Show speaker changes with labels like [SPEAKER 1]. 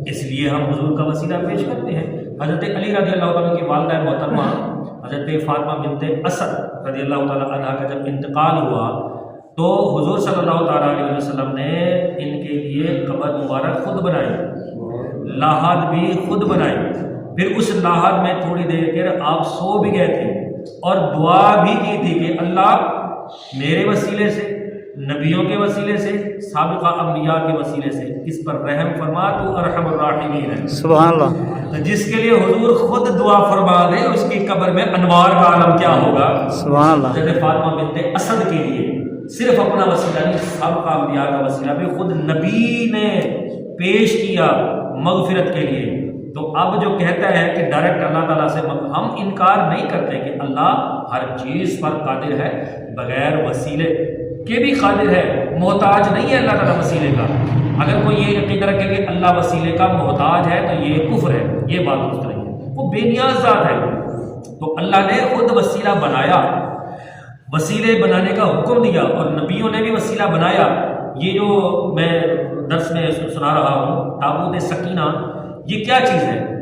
[SPEAKER 1] اس لیے ہم حضور کا وسیلہ پیش کرتے ہیں۔ حضرت علی رضی اللہ تعالیٰ کی والدہ محترمہ حضرت فاطمہ بنت اسد رضی اللہ تعالیٰ عنہ کا جب انتقال ہوا تو حضور صلی اللہ تعالیٰ علیہ وسلم نے ان کے لیے قبر مبارک خود بنائی، لاحد بھی خود بنائی۔ پھر اس لاحد میں تھوڑی دیر کے آپ سو بھی گئے تھے اور دعا بھی کی تھی کہ اللہ میرے وسیلے سے، نبیوں کے وسیلے سے، سابقہ انبیاء کے وسیلے سے اس پر رحم فرما، تو ارحم الراحمین ہے۔
[SPEAKER 2] سبحان اللہ۔
[SPEAKER 1] جس کے لیے حضور خود دعا فرما دے اس کی قبر میں انوار کا عالم کیا ہوگا۔
[SPEAKER 2] سبحان اللہ۔
[SPEAKER 1] حضرت فاطمہ بنت اسد کے لیے صرف اپنا وسیلہ نہیں، سابقہ انبیاء کا وسیلہ بھی خود نبی نے پیش کیا مغفرت کے لیے۔ تو اب جو کہتا ہے کہ ڈائریکٹ اللہ تعالیٰ سے ہم انکار نہیں کرتے کہ اللہ ہر چیز پر قادر ہے، بغیر وسیلے کے بھی قادر ہے، محتاج نہیں ہے اللہ تعالیٰ وسیلے کا۔ اگر کوئی یہ یقین رکھے کہ اللہ وسیلے کا محتاج ہے تو یہ کفر ہے، یہ بات درست نہیں ہے، وہ بے نیاز ذات ہے۔ تو اللہ نے خود وسیلہ بنایا، وسیلے بنانے کا حکم دیا، اور نبیوں نے بھی وسیلہ بنایا۔ یہ جو میں درس میں سنا رہا ہوں تابوت سکینہ، یہ کیا چیز ہے؟